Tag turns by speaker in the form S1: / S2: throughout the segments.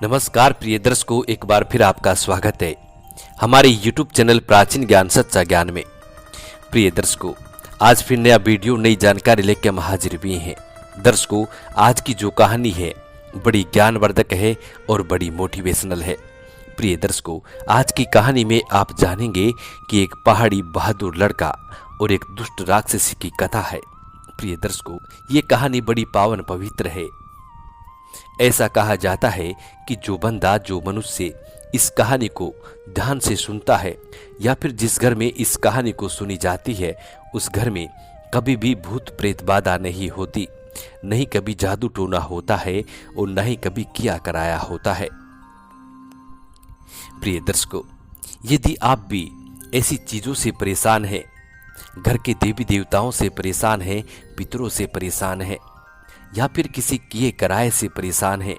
S1: नमस्कार प्रिय दर्शकों, एक बार फिर आपका स्वागत है हमारे YouTube चैनल प्राचीन ज्ञान सच्चा ज्ञान में। प्रिय दर्शकों, आज फिर नया वीडियो नई जानकारी लेकर हम हाजिर हुए हैं। दर्शकों, आज की जो कहानी है बड़ी ज्ञानवर्धक है और बड़ी मोटिवेशनल है। प्रिय दर्शकों, आज की कहानी में आप जानेंगे कि एक पहाड़ी बहादुर लड़का और एक दुष्ट राक्षसी की कथा है। प्रिय दर्शकों, ये कहानी बड़ी पावन पवित्र है। ऐसा कहा जाता है कि जो मनुष्य इस कहानी को ध्यान से सुनता है या फिर जिस घर में इस कहानी को सुनी जाती है उस घर में कभी भी भूत प्रेत बाधा नहीं होती, नहीं कभी जादू टोना होता है और न ही कभी किया कराया होता है। प्रिय दर्शकों, यदि आप भी ऐसी चीजों से परेशान हैं, घर के देवी देवताओं से परेशान हैं, पितरों से परेशान हैं, या फिर किसी किए कराए से परेशान है,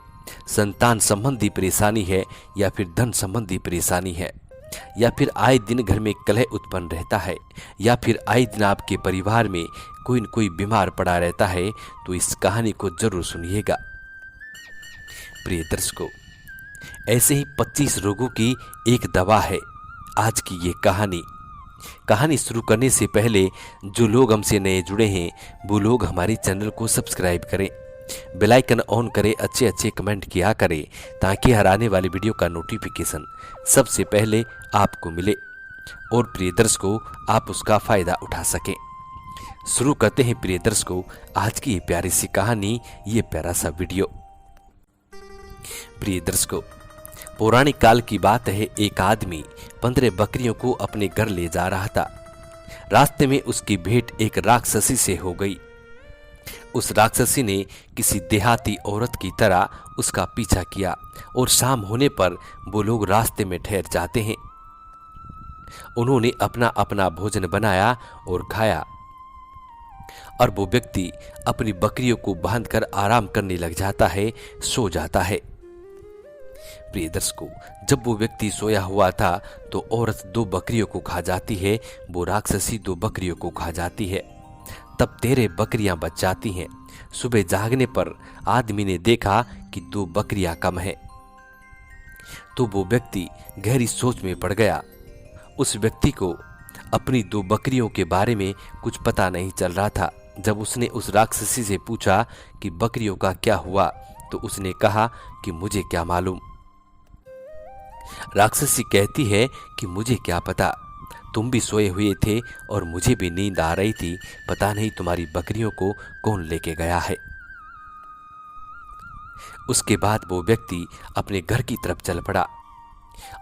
S1: संतान संबंधी परेशानी है, या फिर धन संबंधी परेशानी है, या फिर आए दिन घर में कलह उत्पन्न रहता है, या फिर आए दिन आपके परिवार में कोई न कोई बीमार पड़ा रहता है, तो इस कहानी को जरूर सुनिएगा। प्रिय दर्शकों, ऐसे ही 25 रोगों की एक दवा है आज की ये कहानी शुरू करने से पहले जो लोग हमसे नए जुड़े हैं वो लोग हमारे चैनल को सब्सक्राइब करें, बेल आइकन ऑन करें, अच्छे अच्छे कमेंट किया करें ताकि हर आने वाली वीडियो का नोटिफिकेशन सबसे पहले आपको मिले और प्रिय दर्शकों आप उसका फायदा उठा सकें। शुरू करते हैं प्रिय दर्शकों आज की ये प्यारी सी कहानी, ये प्यारा सा वीडियो। प्रिय दर्शकों, पौराणिक काल की बात है। एक आदमी 15 बकरियों को अपने घर ले जा रहा था। रास्ते में उसकी भेंट एक राक्षसी से हो गई। उस राक्षसी ने किसी देहाती औरत की तरह उसका पीछा किया और शाम होने पर वो लोग रास्ते में ठहर जाते हैं। उन्होंने अपना अपना भोजन बनाया और खाया और वो व्यक्ति अपनी बकरियों को बांधकर आराम करने लग जाता है, सो जाता है। प्रिय दर्शकों, जब वो व्यक्ति सोया हुआ था तो औरत 2 बकरियों को खा जाती है, वो राक्षसी 2 बकरियों को खा जाती है। तब 13 बकरियां बच जाती हैं। सुबह जागने पर आदमी ने देखा कि 2 बकरियां कम है, तो वो व्यक्ति गहरी सोच में पड़ गया। उस व्यक्ति को अपनी 2 बकरियों के बारे में कुछ पता नहीं चल रहा था। जब उसने उस राक्षसी से पूछा कि बकरियों का क्या हुआ, तो उसने कहा कि मुझे क्या मालूम। राक्षसी कहती है कि मुझे क्या पता, तुम भी सोए हुए थे और मुझे भी नींद आ रही थी, पता नहीं तुम्हारी बकरियों को कौन लेके गया है। उसके बाद वो व्यक्ति अपने घर की तरफ चल पड़ा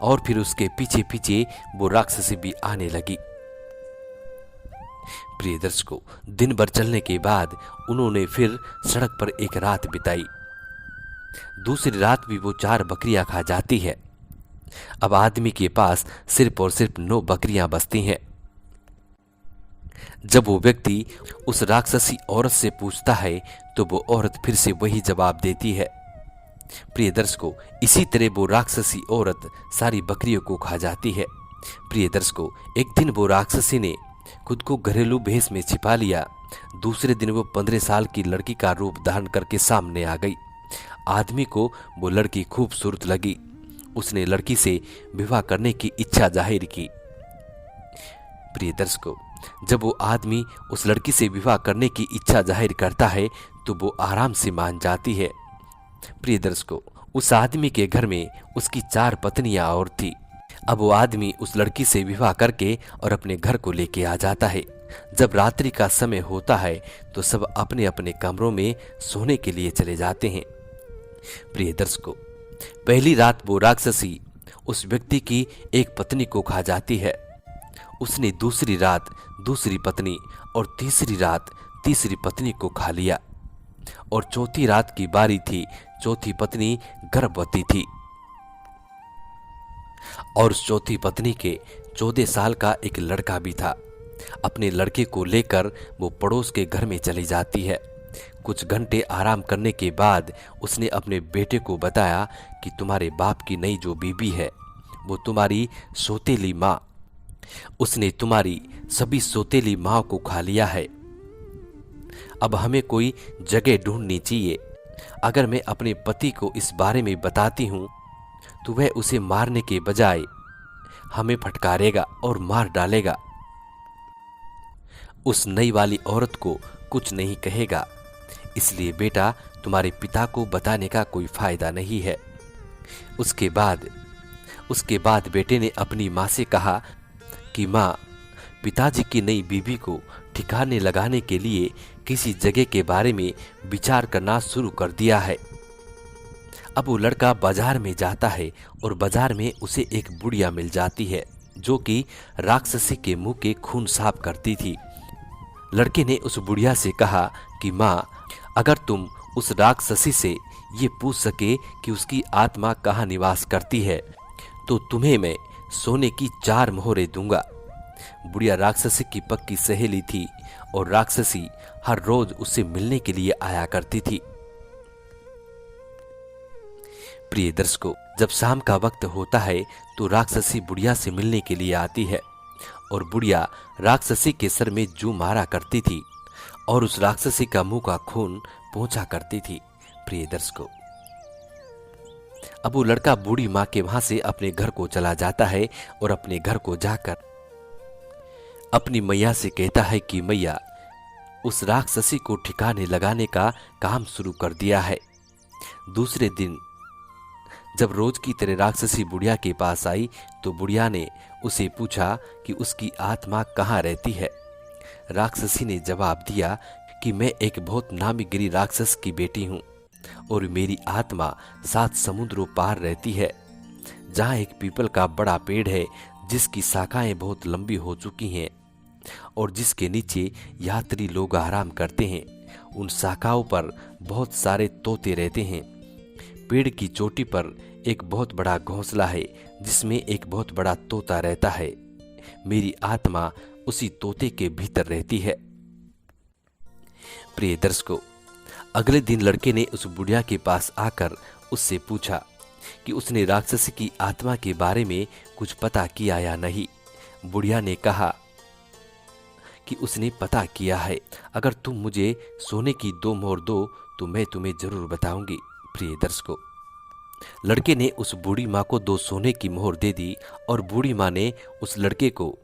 S1: और फिर उसके पीछे पीछे वो राक्षसी भी आने लगी। प्रिय दर्शकों, दिन भर चलने के बाद उन्होंने फिर सड़क पर एक रात बिताई। दूसरी रात भी वो 4 बकरियां खा जाती है। अब आदमी के पास सिर्फ और सिर्फ 9 बकरियां बचती हैं। जब वो व्यक्ति उस राक्षसी औरत से पूछता है तो वो औरत फिर से वही जवाब देती है। प्रिय दर्शकों, इसी तरह वो राक्षसी औरत सारी बकरियों को खा जाती है। प्रिय दर्शकों, एक दिन वो राक्षसी ने खुद को घरेलू भेष में छिपा लिया। दूसरे दिन वो 15 साल की लड़की का रूप धारण करके सामने आ गई। आदमी को वो लड़की खूबसूरत लगी। उसने लड़की से विवाह करने की इच्छा जाहिर की। प्रिय दर्शकों, जब वो आदमी उस लड़की से विवाह करने की इच्छा जाहिर करता है तो वो आराम से मान जाती है। प्रिय दर्शकों, उस आदमी के घर में उसकी 4 पत्नियां और थी। अब वो आदमी उस लड़की से विवाह करके और अपने घर को लेके आ जाता है। जब रात्रि का समय होता है तो सब अपने अपने कमरों में सोने के लिए चले जाते हैं। प्रिय दर्शकों, पहली रात वो राक्षसी उस व्यक्ति की एक पत्नी को खा जाती है। उसने दूसरी रात दूसरी पत्नी और तीसरी रात तीसरी पत्नी को खा लिया और चौथी रात की बारी थी। चौथी पत्नी गर्भवती थी और उस चौथी पत्नी के 14 साल का एक लड़का भी था। अपने लड़के को लेकर वो पड़ोस के घर में चली जाती है। कुछ घंटे आराम करने के बाद उसने अपने बेटे को बताया कि तुम्हारे बाप की नई जो बीबी है वो तुम्हारी सौतेली माँ, उसने तुम्हारी सभी सौतेली माँ को खा लिया है। अब हमें कोई जगह ढूंढनी चाहिए अगर मैं अपने पति को इस बारे में बताती हूँ तो वह उसे मारने के बजाय हमें फटकारेगा और मार डालेगा। उस नई वाली औरत को कुछ नहीं कहेगा, इसलिए बेटा तुम्हारे पिता को बताने का कोई फायदा नहीं है। उसके बाद बेटे ने अपनी माँ से कहा कि माँ, पिताजी की नई बीवी को ठिकाने लगाने के लिए किसी जगह के बारे में विचार करना शुरू कर दिया है। अब वो लड़का बाजार में जाता है और बाजार में उसे एक बुढ़िया मिल जाती है जो कि राक्षसी के मुंह के खून साफ करती थी। लड़के ने उस बुढ़िया से कहा कि माँ, अगर तुम उस राक्षसी से ये पूछ सके कि उसकी आत्मा कहाँ निवास करती है तो तुम्हें मैं सोने की 4 मोहरें दूंगा। बुढ़िया राक्षसी की पक्की सहेली थी और राक्षसी हर रोज उससे मिलने के लिए आया करती थी। प्रिय दर्शकों, जब शाम का वक्त होता है तो राक्षसी बुढ़िया से मिलने के लिए आती है और बुढ़िया राक्षसी के सर में जू मारा करती थी और उस राक्षसी का मुंह का खून पोंछा करती थी। प्रिय दर्शकों, अब वो लड़का बूढ़ी माँ के वहां से अपने घर को चला जाता है और अपने घर को जाकर अपनी मैया से कहता है कि मैया, उस राक्षसी को ठिकाने लगाने का काम शुरू कर दिया है। दूसरे दिन जब रोज की तरह राक्षसी बुढ़िया के पास आई तो बुढ़िया ने उसे पूछा कि उसकी आत्मा कहाँ रहती है। राक्षसी ने जवाब दिया कि मैं एक बहुत नामी गिरी राक्षस की बेटी हूँ और मेरी आत्मा 7 समुद्रों पार रहती है, जहाँ एक पीपल का बड़ा पेड़ है जिसकी शाखाएं बहुत लंबी हो चुकी हैं और जिसके नीचे यात्री लोग आराम करते हैं। उन शाखाओं पर बहुत सारे तोते रहते हैं। पेड़ की चोटी पर एक बहुत बड़ा घोंसला है जिसमें एक बहुत बड़ा तोता रहता है। मेरी आत्मा उसी तोते के भीतर रहती है। प्रिय दर्शकों, अगले दिन लड़के ने उस बुढ़िया के पास आकर उससे पूछा कि उसने राक्षसी की आत्मा के बारे में कुछ पता किया या नहीं। बुढ़िया ने कहा कि उसने पता किया है। अगर तुम मुझे सोने की 2 मोहर दो तो मैं तुम्हें जरूर बताऊंगी। प्रिय दर्शकों, लड़के ने उस बूढ़ी माँ को 2 सोने की मोहर दे दी और बूढ़ी माँ ने उस लड़के को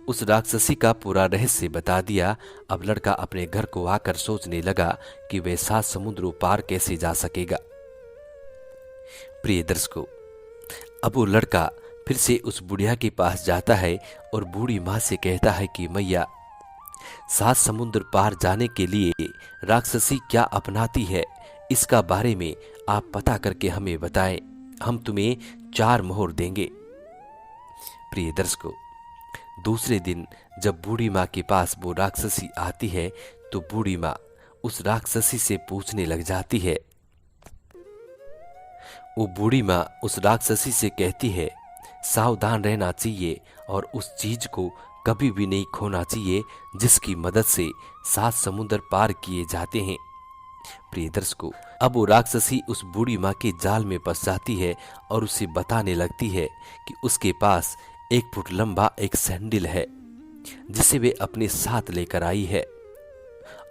S1: उस राक्षसी का पूरा रहस्य बता दिया। अब लड़का अपने घर को आकर सोचने लगा कि वह 7 समुद्रों पार कैसे जा सकेगा। प्रिय दर्शकों, अब वो लड़का फिर से उस बुढ़िया के पास जाता है और बूढ़ी माँ से कहता है कि मैया, 7 समुद्र पार जाने के लिए राक्षसी क्या अपनाती है, इसका बारे में आप पता करके हमें बताएं। हम तुम्हें 4 मोहर देंगे। प्रिय दर्शकों, दूसरे दिन जब बूढ़ी माँ के पास वो राक्षसी आती है तो बूढ़ी माँ उस राक्षसी से पूछने लग जाती है। वो बूढ़ी माँ उस राक्षसी से कहती है, सावधान रहना चाहिए और उस चीज को कभी भी नहीं खोना चाहिए जिसकी मदद से 7 समुद्र पार किए जाते हैं। प्रिय दर्शकों, अब वो राक्षसी उस बूढ़ी माँ के जाल में फंस जाती है और उसे बताने लगती है कि उसके पास 1 फुट लंबा एक सैंडल है जिसे वे अपने साथ लेकर आई है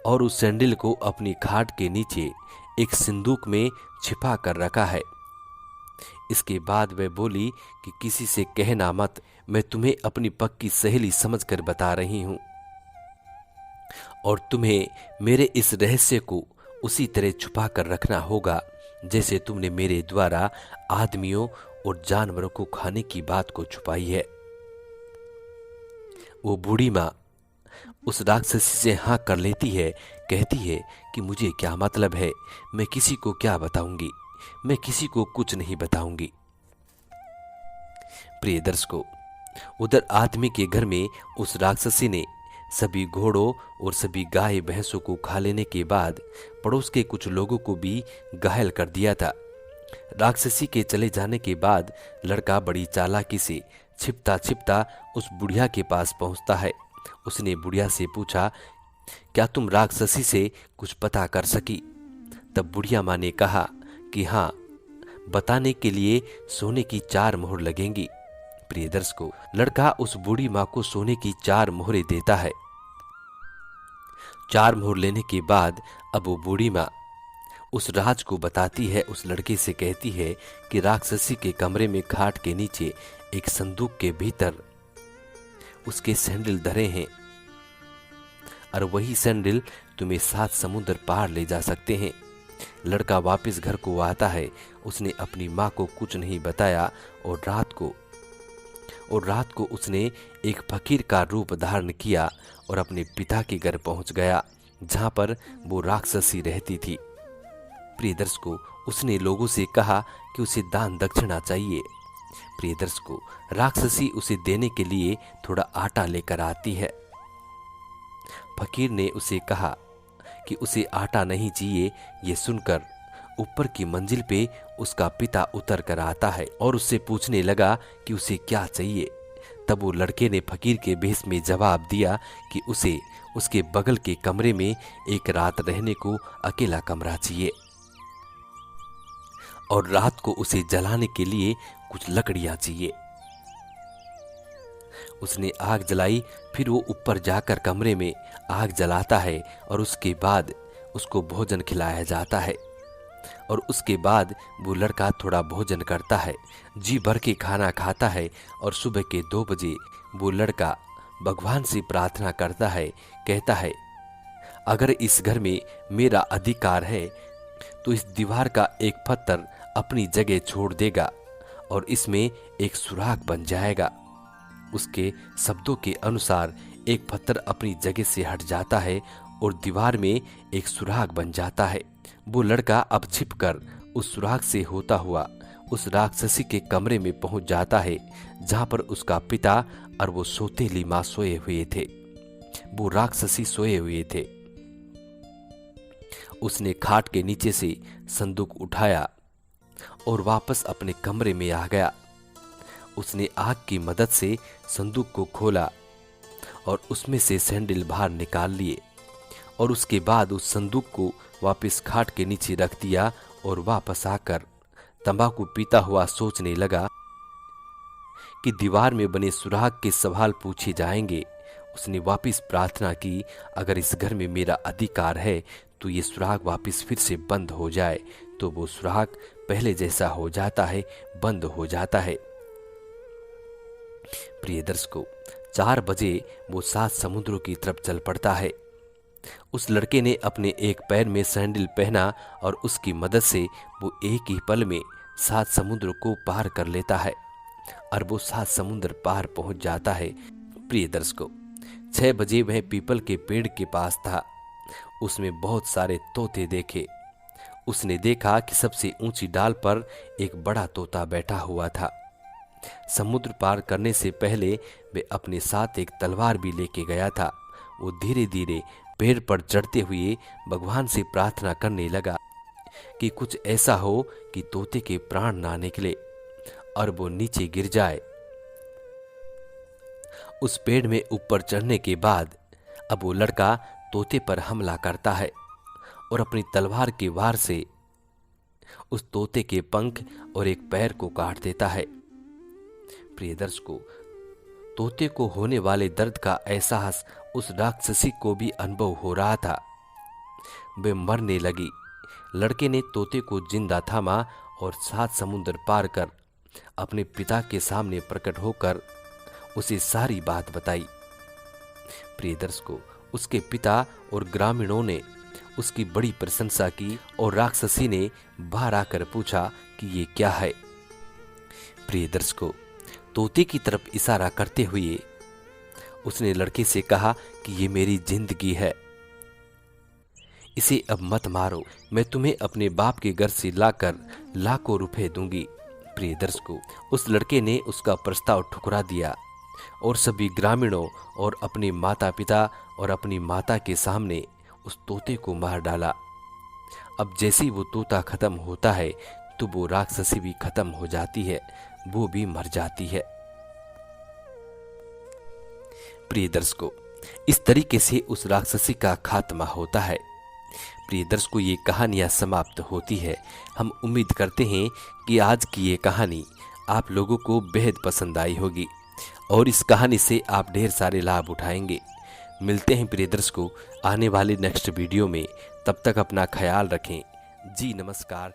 S1: और उस सैंडल को अपनी खाट के नीचे एक संदूक में छिपा कर रखा है। इसके बाद वह बोली कि किसी से कहना मत, मैं तुम्हें अपनी पक्की सहेली समझकर बता रही हूं और तुम्हें मेरे इस रहस्य को उसी तरह छुपा कर रखना होगा जैसे तुमने मेरे द्वारा आदमियों और जानवरों को खाने की बात को छुपाई है। वो बूढ़ी माँ उस राक्षसी से हाँ कर लेती है, कहती है कि मुझे क्या मतलब है, मैं किसी को क्या बताऊंगी, मैं किसी को कुछ नहीं बताऊंगी। प्रिय दर्शकों, उधर आदमी के घर में उस राक्षसी ने सभी घोड़ों और सभी गाय भैंसों को खा लेने के बाद पड़ोस के कुछ लोगों को भी घायल कर दिया था। राक्षसी के चले जाने के बाद लड़का बड़ी चालाकी से छिपता छिपता उस बुढ़िया के पास पहुंचता है। उसने बुढ़िया से पूछा, क्या तुम राक्षसी से कुछ पता कर सकी? तब बुढ़िया माँ ने कहा कि हाँ, बताने के लिए सोने की 4 मोहर लगेंगी। प्रिय दर्शकों, लड़का उस बूढ़ी माँ को सोने की 4 मोहरें देता है। 4 मोहर लेने के बाद अब वो बूढ़ी माँ उस राज को बताती है, उस लड़के से कहती है कि राक्षसी के कमरे में खाट के नीचे एक संदूक के भीतर उसके सैंडल धरे हैं और वही सैंडल तुम्हें 7 समुद्र पार ले जा सकते हैं। लड़का वापस घर को आता है। उसने अपनी माँ को कुछ नहीं बताया और रात को उसने एक फकीर का रूप धारण किया और अपने पिता के घर पहुंच गया, जहां पर वो राक्षसी रहती थी। प्रिय दर्शकों, उसने लोगों से कहा कि उसे दान दक्षिणा चाहिए। प्रिय दर्शकों, राक्षसी उसे देने के लिए थोड़ा आटा लेकर आती है। फकीर ने उसे कहा कि उसे आटा नहीं चाहिए। ये सुनकर ऊपर की मंजिल पे उसका पिता उतर कर आता है और उससे पूछने लगा कि उसे क्या चाहिए। तब वो लड़के ने फकीर के भेष में जवाब दिया कि उसे उसके बगल के कमरे में एक रात रहने को अकेला कमरा चाहिए और रात को उसे जलाने के लिए कुछ लकड़ियां चाहिए। उसने आग जलाई, फिर वो ऊपर जाकर कमरे में आग जलाता है और उसके बाद उसको भोजन खिलाया जाता है और उसके बाद वो लड़का थोड़ा भोजन करता है, जी भर के खाना खाता है और सुबह के 2 बजे वो लड़का भगवान से प्रार्थना करता है, कहता है अगर इस घर में मेरा अधिकार है तो इस दीवार का एक पत्थर अपनी जगह छोड़ देगा और इसमें एक सुराग बन जाएगा। उसके शब्दों के अनुसार एक पत्थर अपनी जगह से हट जाता है और दीवार में एक सुराग बन जाता है। वो लड़का अब छिपकर उस सुराग से होता हुआ उस राक्षसी के कमरे में पहुंच जाता है, जहां पर उसका पिता और वो सौतेली मां सोए हुए थे। वो राक्षसी सोए हुए थे। उसने खाट के नीचे से संदूक उठाया और वापस अपने कमरे में आ गया। उसने आग की मदद से संदूक को खोला और उसमें से सैंडल बाहर निकाल लिए और उसके बाद उस संदूक को वापस खाट के नीचे रख दिया और वापस आकर तंबाकू पीता हुआ सोचने लगा कि दीवार में बने सुराग के सवाल पूछे जाएंगे। उसने वापस प्रार्थना की, अगर इस घर में मेरा अधिकार है तो ये सुराग वापस फिर से बंद हो जाए। तो वो सुराग पहले जैसा हो जाता है, बंद हो जाता है। प्रिय दर्शकों, 4 बजे वो 7 समुद्रों की तरफ चल पड़ता है। उस लड़के ने अपने एक पैर में सैंडल पहना और उसकी मदद से वो एक ही पल में 7 समुद्रों को पार कर लेता है और वो 7 समुद्र पार पहुंच जाता है। प्रिय दर्शकों, 6 बजे वह पीपल के पेड़ के पास था। उसमें बहुत सारे तोते देखे। उसने देखा कि सबसे ऊंची डाल पर एक बड़ा तोता बैठा हुआ था। समुद्र पार करने से पहले वे अपने साथ एक तलवार भी लेके गया था। वो धीरे धीरे पेड़ पर चढ़ते हुए भगवान से प्रार्थना करने लगा कि कुछ ऐसा हो कि तोते के प्राण ना निकले और वो नीचे गिर जाए। उस पेड़ में ऊपर चढ़ने के बाद अब वो लड़का तोते पर हमला करता है और अपनी तलवार के वार से उस तोते के पंख और एक पैर को काट देता है। प्रिय दर्शकों, तोते को होने वाले दर्द का एहसास उस राक्षसी को भी अनुभव हो रहा था। वे मरने लगी। लड़के ने तोते को जिंदा थामा और 7 समुद्र पार कर अपने पिता के सामने प्रकट होकर उसे सारी बात बताई। प्रिय दर्शकों, उसके पिता और ग्रामीणों ने उसकी बड़ी प्रशंसा की और राक्षसी ने बाहर आकर पूछा कि ये क्या है। प्रिय दर्शकों, तोते की तरफ इशारा करते हुए उसने लड़के से कहा कि ये मेरी जिंदगी है, इसे अब मत मारो, मैं तुम्हें अपने बाप के घर से लाकर लाखों रुपए दूंगी। प्रिय दर्शकों, उस लड़के ने उसका प्रस्ताव ठुकरा दिया और सभी ग्रामीणों और अपने माता पिता और अपनी माता के सामने उस तोते को मार डाला। अब जैसे वो तोता खत्म होता है तो वो राक्षसी भी खत्म हो जाती है, वो भी मर जाती है। प्रिय दर्शकों, इस तरीके से उस राक्षसी का खात्मा होता है। प्रिय दर्शकों, ये कहानियां समाप्त होती है। हम उम्मीद करते हैं कि आज की ये कहानी आप लोगों को बेहद पसंद आई होगी और इस कहानी से आप ढेर सारे लाभ उठाएंगे। मिलते हैं प्रिय दर्शकों आने वाले नेक्स्ट वीडियो में। तब तक अपना ख्याल रखें। जी नमस्कार।